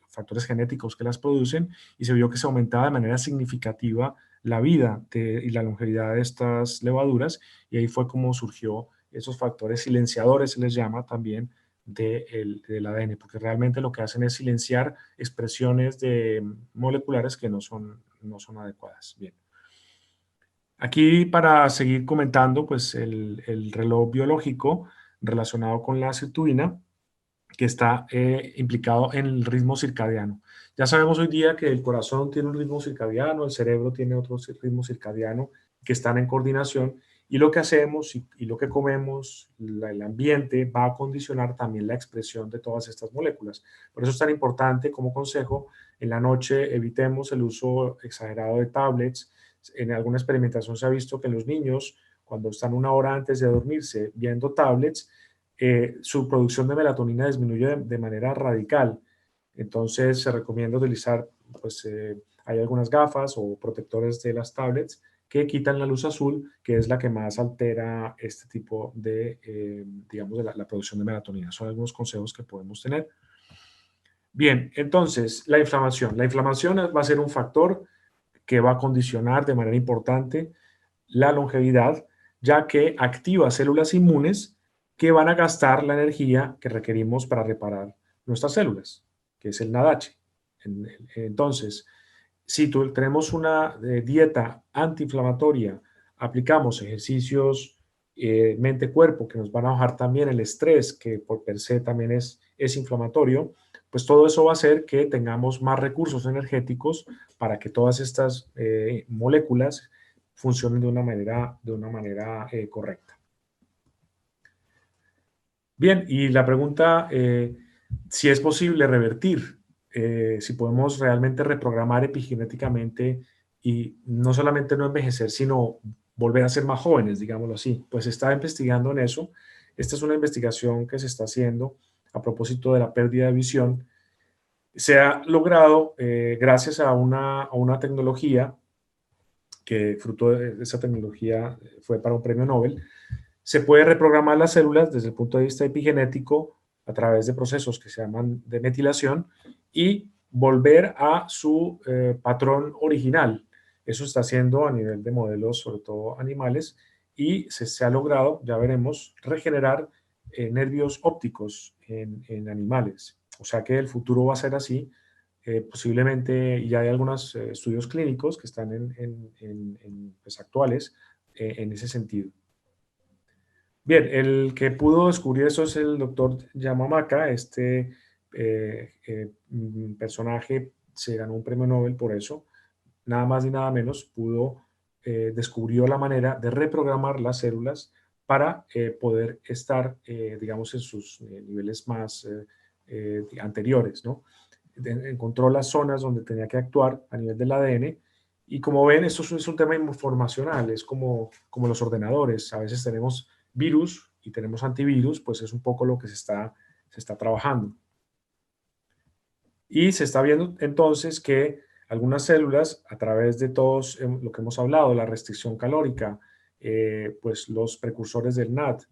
factores genéticos que las producen y se vio que se aumentaba de manera significativa la vida y la longevidad de estas levaduras y ahí fue como surgió esos factores silenciadores, se les llama también, del ADN, porque realmente lo que hacen es silenciar expresiones moleculares que no son adecuadas. Bien. Aquí, para seguir comentando, pues el reloj biológico relacionado con la sirtuina, que está implicado en el ritmo circadiano. Ya sabemos hoy día que el corazón tiene un ritmo circadiano, el cerebro tiene otro ritmo circadiano, que están en coordinación, y lo que hacemos y lo que comemos, el ambiente, va a condicionar también la expresión de todas estas moléculas. Por eso es tan importante, como consejo, en la noche evitemos el uso exagerado de tablets. En alguna experimentación se ha visto que los niños, cuando están una hora antes de dormirse viendo tablets, su producción de melatonina disminuye de manera radical. Entonces se recomienda utilizar, pues hay algunas gafas o protectores de las tablets que quitan la luz azul, que es la que más altera este tipo de, digamos, de la producción de melatonina. Son algunos consejos que podemos tener. Bien, entonces, la inflamación. La inflamación va a ser un factor que va a condicionar de manera importante la longevidad, ya que activa células inmunes que van a gastar la energía que requerimos para reparar nuestras células, que es el NADH. Entonces, si tenemos una dieta antiinflamatoria, aplicamos ejercicios mente-cuerpo que nos van a bajar también el estrés, que por per se también es inflamatorio, pues todo eso va a hacer que tengamos más recursos energéticos para que todas estas moléculas funcionen de una manera correcta. Bien, y la pregunta, si es posible revertir, si podemos realmente reprogramar epigenéticamente y no solamente no envejecer, sino volver a ser más jóvenes, digámoslo así. Pues se está investigando en eso. Esta es una investigación que se está haciendo a propósito de la pérdida de visión. Se ha logrado, gracias a una tecnología que fruto de esa tecnología fue para un premio Nobel. Se puede reprogramar las células desde el punto de vista epigenético a través de procesos que se llaman de metilación y volver a su patrón original. Eso se está haciendo a nivel de modelos, sobre todo animales, y se ha logrado, ya veremos, regenerar nervios ópticos en animales. O sea que el futuro va a ser así. Posiblemente ya hay algunos estudios clínicos que están pues, actuales en ese sentido. Bien, el que pudo descubrir eso es el doctor Yamamaka. Este personaje se ganó un premio Nobel por eso. Nada más ni nada menos, descubrió la manera de reprogramar las células para poder estar, digamos, en sus niveles más anteriores, ¿no? Encontró las zonas donde tenía que actuar a nivel del ADN. Y como ven, esto es un tema informacional, es como los ordenadores. A veces tenemos virus y tenemos antivirus, pues es un poco lo que se está trabajando. Y se está viendo entonces que algunas células, a través de todos lo que hemos hablado, la restricción calórica, pues los precursores del NAT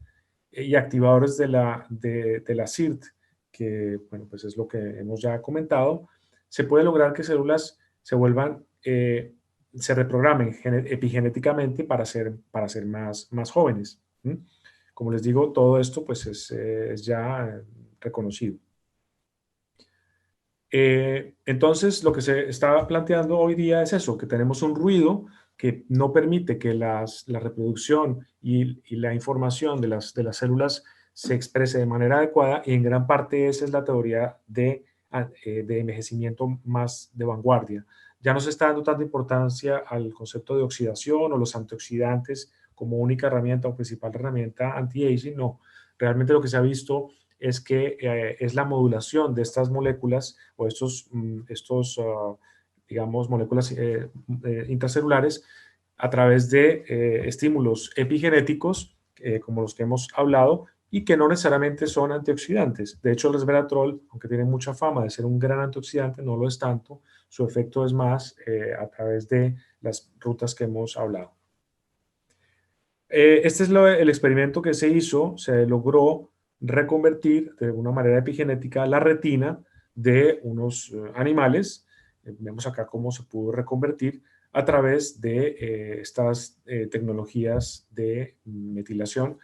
y activadores de la SIRT, que bueno, pues es lo que hemos ya comentado, se puede lograr que células se vuelvan, se reprogramen epigenéticamente para ser más jóvenes. Como les digo, todo esto pues es ya reconocido. Entonces, lo que se está planteando hoy día es eso, que tenemos un ruido que no permite que la reproducción y la información de las células se exprese de manera adecuada, y en gran parte esa es la teoría de envejecimiento más de vanguardia. Ya no se está dando tanta importancia al concepto de oxidación o los antioxidantes como única herramienta o principal herramienta anti-aging, no. Realmente lo que se ha visto es que es la modulación de estas moléculas o digamos, moléculas intracelulares a través de estímulos epigenéticos, como los que hemos hablado, y que no necesariamente son antioxidantes. De hecho, el resveratrol, aunque tiene mucha fama de ser un gran antioxidante, no lo es tanto. Su efecto es más a través de las rutas que hemos hablado. Este es el experimento que se hizo. Se logró reconvertir de una manera epigenética la retina de unos animales. Vemos acá cómo se pudo reconvertir a través de estas tecnologías de metilación.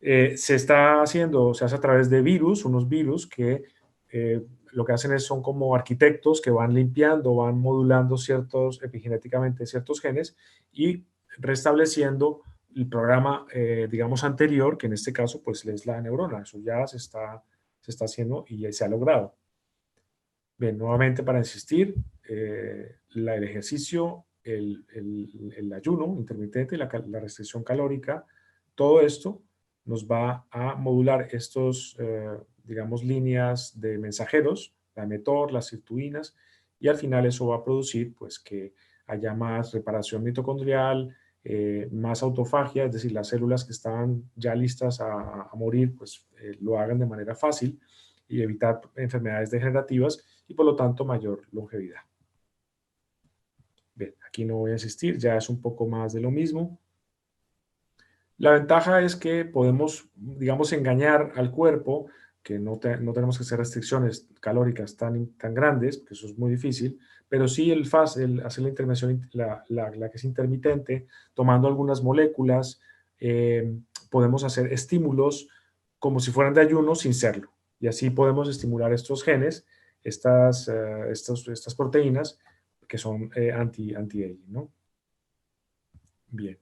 Se hace a través de virus, unos virus que lo que hacen son como arquitectos que van limpiando, van modulando epigenéticamente ciertos genes y restableciendo el programa, digamos, anterior, que en este caso, pues, es la neurona. Eso ya se está haciendo y ya se ha logrado. Bien, nuevamente para insistir, el ejercicio, el ayuno intermitente, la restricción calórica, todo esto nos va a modular estos, digamos, líneas de mensajeros, la mTOR, las sirtuinas, y al final eso va a producir, pues, que haya más reparación mitocondrial, más autofagia, es decir, las células que estaban ya listas a morir, pues, lo hagan de manera fácil y evitar enfermedades degenerativas y por lo tanto mayor longevidad. Bien, aquí no voy a insistir, ya es un poco más de lo mismo. La ventaja es que podemos, digamos, engañar al cuerpo, que no tenemos que hacer restricciones calóricas tan grandes, que eso es muy difícil, pero sí hacer la intervención, la que es intermitente, tomando algunas moléculas, podemos hacer estímulos como si fueran de ayuno sin serlo. Y así podemos estimular estos genes, estas proteínas que son anti-aging, ¿no? Bien.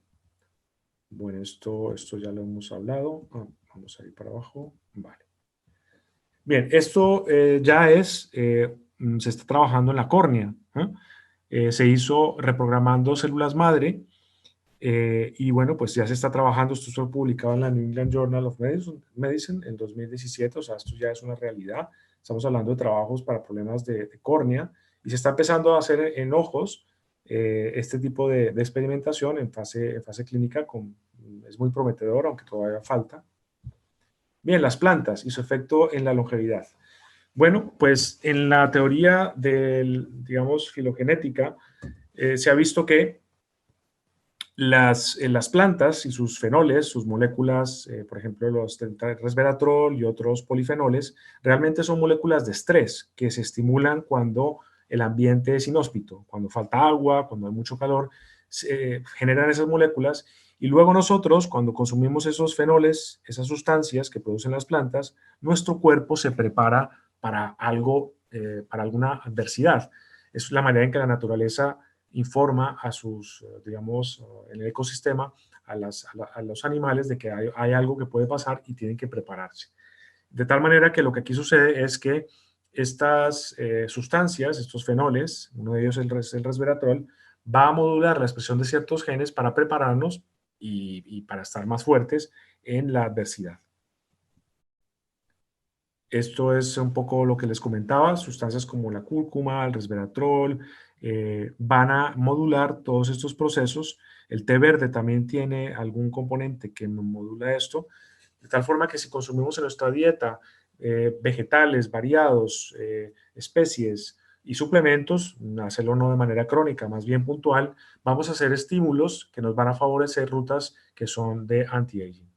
Bueno, esto ya lo hemos hablado. Vamos a ir para abajo. Vale. Bien, esto se está trabajando en la córnea. Se hizo reprogramando células madre y bueno, pues ya se está trabajando. Esto fue publicado en la New England Journal of Medicine en 2017, o sea, esto ya es una realidad. Estamos hablando de trabajos para problemas de córnea y se está empezando a hacer en ojos este tipo de experimentación en fase clínica es muy prometedor, aunque todavía falta. Bien, las plantas y su efecto en la longevidad. Bueno, pues en la teoría digamos, filogenética, se ha visto que las plantas y sus fenoles, sus moléculas, por ejemplo, los resveratrol y otros polifenoles, realmente son moléculas de estrés que se estimulan cuando el ambiente es inhóspito, cuando falta agua, cuando hay mucho calor, se generan esas moléculas y luego nosotros, cuando consumimos esos fenoles, esas sustancias que producen las plantas, nuestro cuerpo se prepara para algo, para alguna adversidad. Es la manera en que la naturaleza informa a sus, digamos, en el ecosistema, a los animales de que hay algo que puede pasar y tienen que prepararse. De tal manera que lo que aquí sucede es que estas sustancias, estos fenoles, uno de ellos es el resveratrol, va a modular la expresión de ciertos genes para prepararnos y para estar más fuertes en la adversidad. Esto es un poco lo que les comentaba, sustancias como la cúrcuma, el resveratrol, van a modular todos estos procesos. El té verde también tiene algún componente que modula esto, de tal forma que si consumimos en nuestra dieta vegetales variados, especies y suplementos, hacerlo no de manera crónica, más bien puntual, vamos a hacer estímulos que nos van a favorecer rutas que son de anti-aging.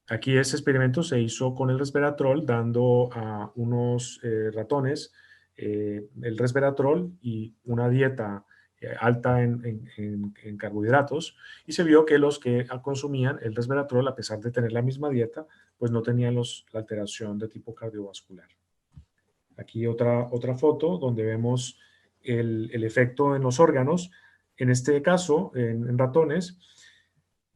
Aquí este experimento se hizo con el resveratrol, dando a unos ratones el resveratrol y una dieta alta en carbohidratos, y se vio que los que consumían el resveratrol, a pesar de tener la misma dieta, pues no tenían la alteración de tipo cardiovascular. Aquí otra foto donde vemos el efecto en los órganos. En este caso, en ratones,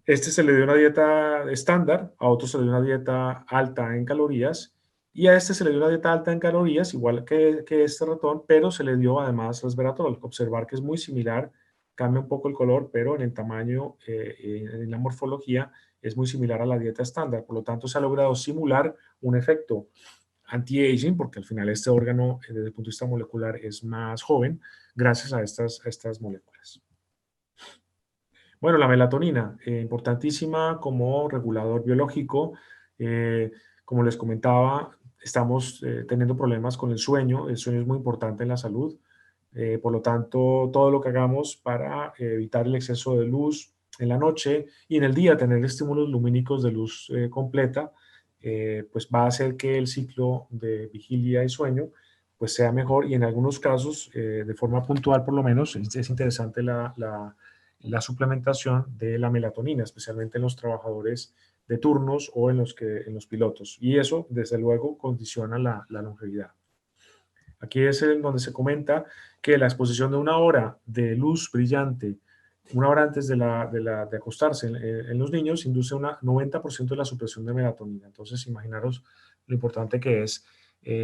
se le dio una dieta estándar, a otro se le dio una dieta alta en calorías y a este se le dio una dieta alta en calorías, igual que este ratón, pero se le dio además resveratrol. Observar que es muy similar, cambia un poco el color, pero en el tamaño, en la morfología, es muy similar a la dieta estándar. Por lo tanto, se ha logrado simular un efecto anti-aging, porque al final este órgano, desde el punto de vista molecular, es más joven, gracias a estas moléculas. Bueno, la melatonina, importantísima como regulador biológico. Eh, Como les comentaba, estamos teniendo problemas con el sueño. El sueño es muy importante en la salud. Por lo tanto, todo lo que hagamos para evitar el exceso de luz en la noche y en el día tener estímulos lumínicos de luz completa, pues va a hacer que el ciclo de vigilia y sueño pues sea mejor y en algunos casos, de forma puntual por lo menos, es interesante la suplementación de la melatonina, especialmente en los trabajadores de turnos o en los pilotos. Y eso, desde luego, condiciona la longevidad. Aquí es en donde se comenta que la exposición de 1 hora de luz brillante, 1 hora antes de acostarse en los niños, induce un 90% de la supresión de melatonina. Entonces, imaginaros lo importante que es,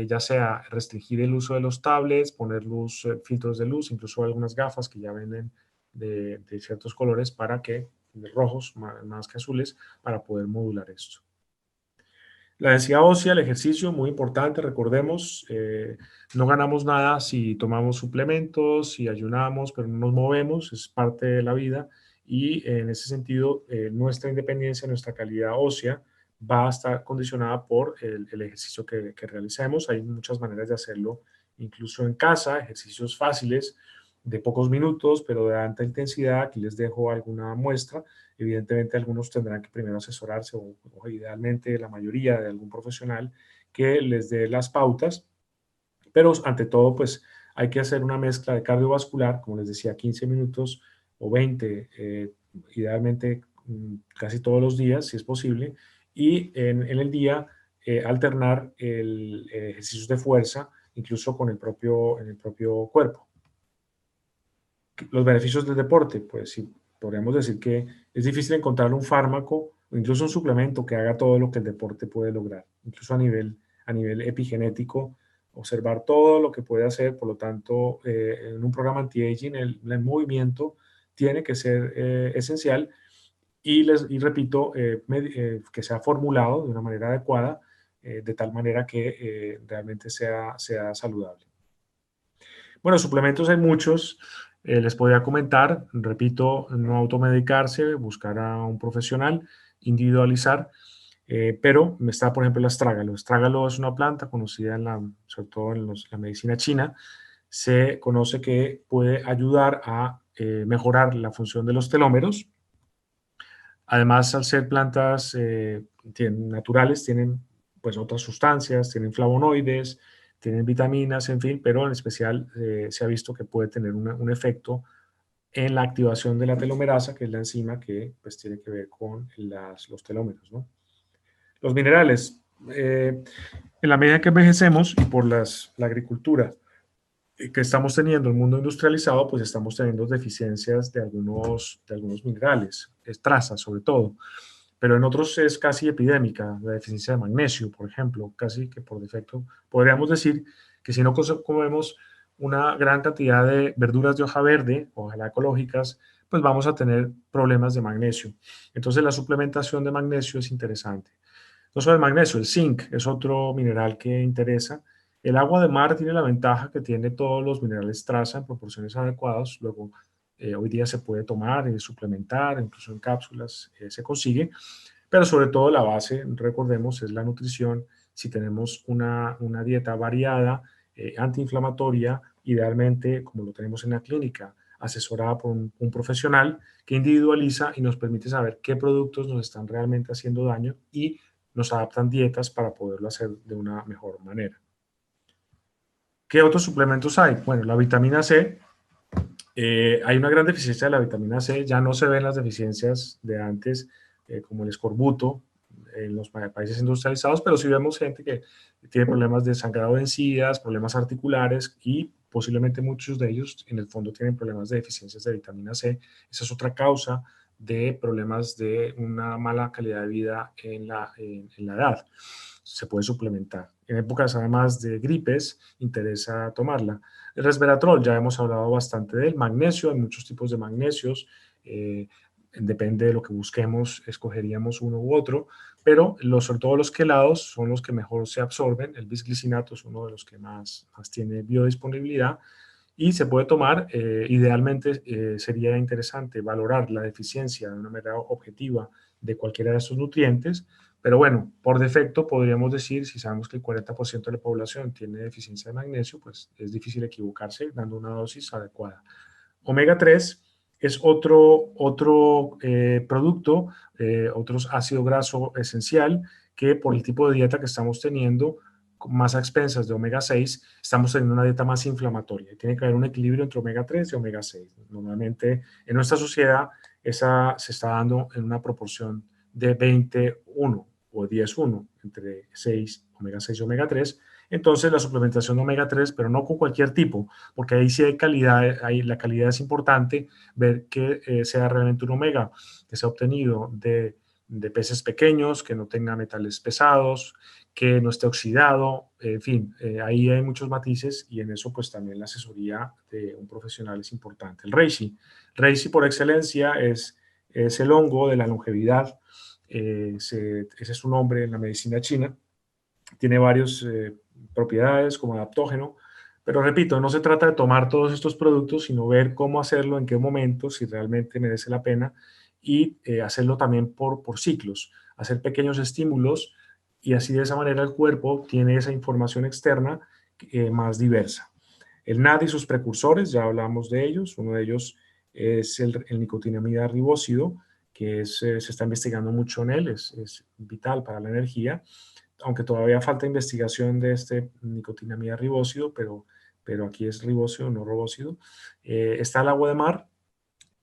ya sea restringir el uso de los tablets, poner filtros de luz, incluso algunas gafas que ya venden de ciertos colores para que, de rojos más que azules, para poder modular esto. La densidad ósea, el ejercicio, muy importante, recordemos, no ganamos nada si tomamos suplementos, si ayunamos, pero no nos movemos, es parte de la vida y en ese sentido nuestra independencia, nuestra calidad ósea va a estar condicionada por el ejercicio que realicemos. Hay muchas maneras de hacerlo, incluso en casa, ejercicios fáciles de pocos minutos, pero de alta intensidad. Aquí les dejo alguna muestra. Evidentemente, algunos tendrán que primero asesorarse o idealmente la mayoría de algún profesional que les dé las pautas, pero ante todo, pues hay que hacer una mezcla de cardiovascular, como les decía, 15 minutos o 20, idealmente casi todos los días, si es posible, y en el día alternar ejercicios de fuerza, incluso con en el propio cuerpo. Los beneficios del deporte, pues sí, podríamos decir que es difícil encontrar un fármaco o incluso un suplemento que haga todo lo que el deporte puede lograr, incluso a nivel epigenético, observar todo lo que puede hacer. Por lo tanto, en un programa anti-aging, el movimiento tiene que ser esencial y repito, que sea formulado de una manera adecuada, de tal manera que realmente sea saludable. Bueno, suplementos hay muchos. Les podría comentar, repito, no automedicarse, buscar a un profesional, individualizar, pero está, por ejemplo, el astrágalo. El astrágalo es una planta conocida, sobre todo en la medicina china. Se conoce que puede ayudar a mejorar la función de los telómeros. Además, al ser plantas naturales, tienen pues otras sustancias, tienen flavonoides, tienen vitaminas, en fin, pero en especial se ha visto que puede tener un efecto en la activación de la telomerasa, que es la enzima que pues tiene que ver con los telómeros, ¿no? Los minerales, en la medida que envejecemos y por la agricultura que estamos teniendo, el mundo industrializado, pues estamos teniendo deficiencias de algunos minerales, trazas sobre todo, pero en otros es casi epidémica, la deficiencia de magnesio, por ejemplo, casi que por defecto. Podríamos decir que si no comemos una gran cantidad de verduras de hoja verde, ojalá ecológicas, pues vamos a tener problemas de magnesio. Entonces la suplementación de magnesio es interesante. No solo el magnesio, el zinc es otro mineral que interesa. El agua de mar tiene la ventaja que tiene todos los minerales traza en proporciones adecuadas. Luego, hoy día se puede tomar y suplementar, incluso en cápsulas se consigue. Pero sobre todo la base, recordemos, es la nutrición. Si tenemos una dieta variada, antiinflamatoria, idealmente, como lo tenemos en la clínica, asesorada por un profesional que individualiza y nos permite saber qué productos nos están realmente haciendo daño y nos adaptan dietas para poderlo hacer de una mejor manera. ¿Qué otros suplementos hay? Bueno, la vitamina C. Hay una gran deficiencia de la vitamina C. Ya no se ven las deficiencias de antes, como el escorbuto en los países industrializados, pero sí vemos gente que tiene problemas de sangrado de encías, problemas articulares y posiblemente muchos de ellos en el fondo tienen problemas de deficiencias de vitamina C. Esa es otra causa de problemas de una mala calidad de vida en la edad. Se puede suplementar. En épocas además de gripes, interesa tomarla. El resveratrol, ya hemos hablado bastante del magnesio, hay muchos tipos de magnesios, depende de lo que busquemos, escogeríamos uno u otro, pero sobre todo los quelados son los que mejor se absorben. El bisglicinato es uno de los que más tiene biodisponibilidad y se puede tomar. Idealmente sería interesante valorar la deficiencia de una manera objetiva de cualquiera de estos nutrientes, pero bueno, por defecto podríamos decir, si sabemos que el 40% de la población tiene deficiencia de magnesio, pues es difícil equivocarse dando una dosis adecuada. Omega 3 es otro producto, otro ácido graso esencial que por el tipo de dieta que estamos teniendo, más a expensas de omega 6, estamos teniendo una dieta más inflamatoria. Tiene que haber un equilibrio entre omega 3 y omega 6. Normalmente en nuestra sociedad esa se está dando en una proporción de 21 o 10-1, entre 6, omega 6 y omega 3. Entonces la suplementación de omega 3, pero no con cualquier tipo, porque ahí sí hay calidad, ahí la calidad es importante, ver que sea realmente un omega que sea obtenido de peces pequeños, que no tenga metales pesados, que no esté oxidado, en fin, ahí hay muchos matices y en eso pues también la asesoría de un profesional es importante. El reishi. Reishi por excelencia es el hongo de la longevidad, ese es su nombre en la medicina china, tiene varias propiedades como adaptógeno, pero repito, no se trata de tomar todos estos productos, sino ver cómo hacerlo, en qué momento, si realmente merece la pena y hacerlo también por ciclos, hacer pequeños estímulos y así de esa manera el cuerpo tiene esa información externa más diversa. El NAD y sus precursores, ya hablamos de ellos, uno de ellos es el nicotinamida ribósido, que se está investigando mucho en él, es vital para la energía, aunque todavía falta investigación de este nicotinamida ribósido, pero aquí es ribósido, no robósido. Está el agua de mar,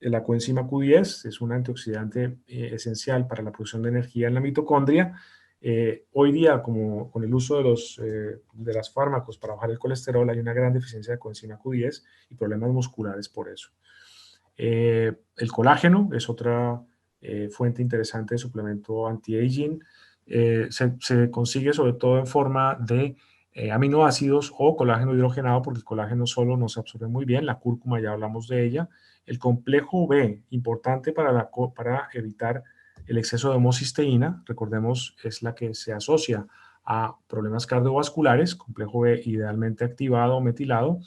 la coenzima Q10 es un antioxidante esencial para la producción de energía en la mitocondria. Hoy día, como con el uso de las fármacos para bajar el colesterol, hay una gran deficiencia de coenzima Q10 y problemas musculares por eso. El colágeno es otra fuente interesante de suplemento anti-aging. Se consigue sobre todo en forma de aminoácidos o colágeno hidrogenado, porque el colágeno solo no se absorbe muy bien. La cúrcuma, ya hablamos de ella. El complejo B, importante para evitar el exceso de homocisteína, recordemos, es la que se asocia a problemas cardiovasculares, complejo B idealmente activado o metilado.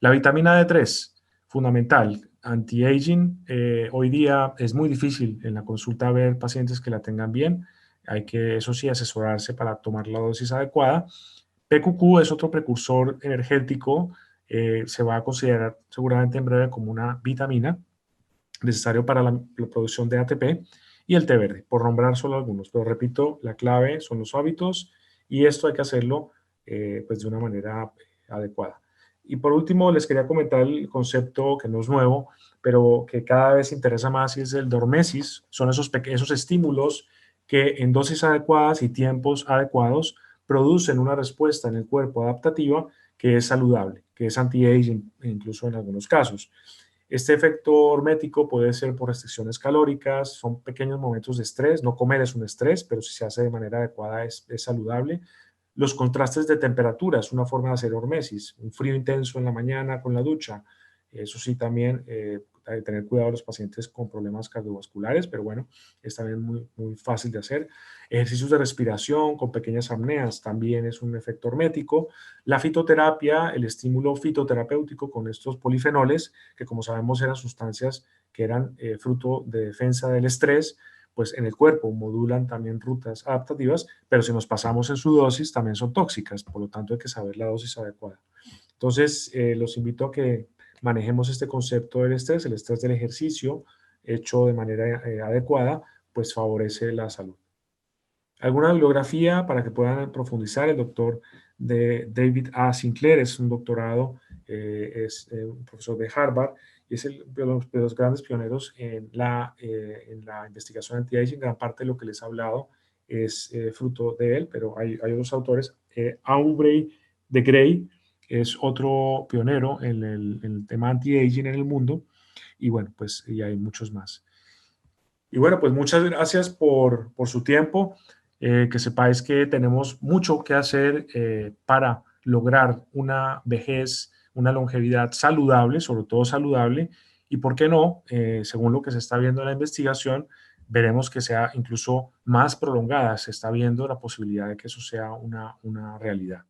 La vitamina D3, fundamental, anti-aging. Hoy día es muy difícil en la consulta ver pacientes que la tengan bien. Hay que, eso sí, asesorarse para tomar la dosis adecuada. PQQ es otro precursor energético, se va a considerar seguramente en breve como una vitamina necesario para la producción de ATP, y el té verde, por nombrar solo algunos. Pero repito, la clave son los hábitos y esto hay que hacerlo pues de una manera adecuada. Y por último, les quería comentar el concepto que no es nuevo, pero que cada vez interesa más y es el dormesis. Son esos estímulos que en dosis adecuadas y tiempos adecuados producen una respuesta en el cuerpo adaptativa que es saludable, que es anti-aging, incluso en algunos casos. Este efecto hormético puede ser por restricciones calóricas, son pequeños momentos de estrés, no comer es un estrés, pero si se hace de manera adecuada es saludable. Los contrastes de temperatura es una forma de hacer hormesis, un frío intenso en la mañana con la ducha, eso sí también hay que tener cuidado los pacientes con problemas cardiovasculares, pero bueno, es también muy fácil de hacer. Ejercicios de respiración con pequeñas apneas también es un efecto hormético. La fitoterapia, el estímulo fitoterapéutico con estos polifenoles, que como sabemos eran sustancias que eran fruto de defensa del estrés, pues en el cuerpo modulan también rutas adaptativas, pero si nos pasamos en su dosis también son tóxicas, por lo tanto hay que saber la dosis adecuada. Entonces, los invito a que manejemos este concepto del estrés, el estrés del ejercicio hecho de manera adecuada, pues favorece la salud. Alguna bibliografía para que puedan profundizar. El doctor David A. Sinclair es un doctorado, es un profesor de Harvard y es de los grandes pioneros en la investigación anti-aging. Gran parte de lo que les he hablado es fruto de él, pero hay otros autores. Aubrey de Grey es otro pionero en el tema anti-aging en el mundo y bueno, pues y hay muchos más. Y bueno, pues muchas gracias por su tiempo. Que sepáis que tenemos mucho que hacer para lograr una vejez, una longevidad saludable, sobre todo saludable, y por qué no, según lo que se está viendo en la investigación, veremos que sea incluso más prolongada. Se está viendo la posibilidad de que eso sea una realidad.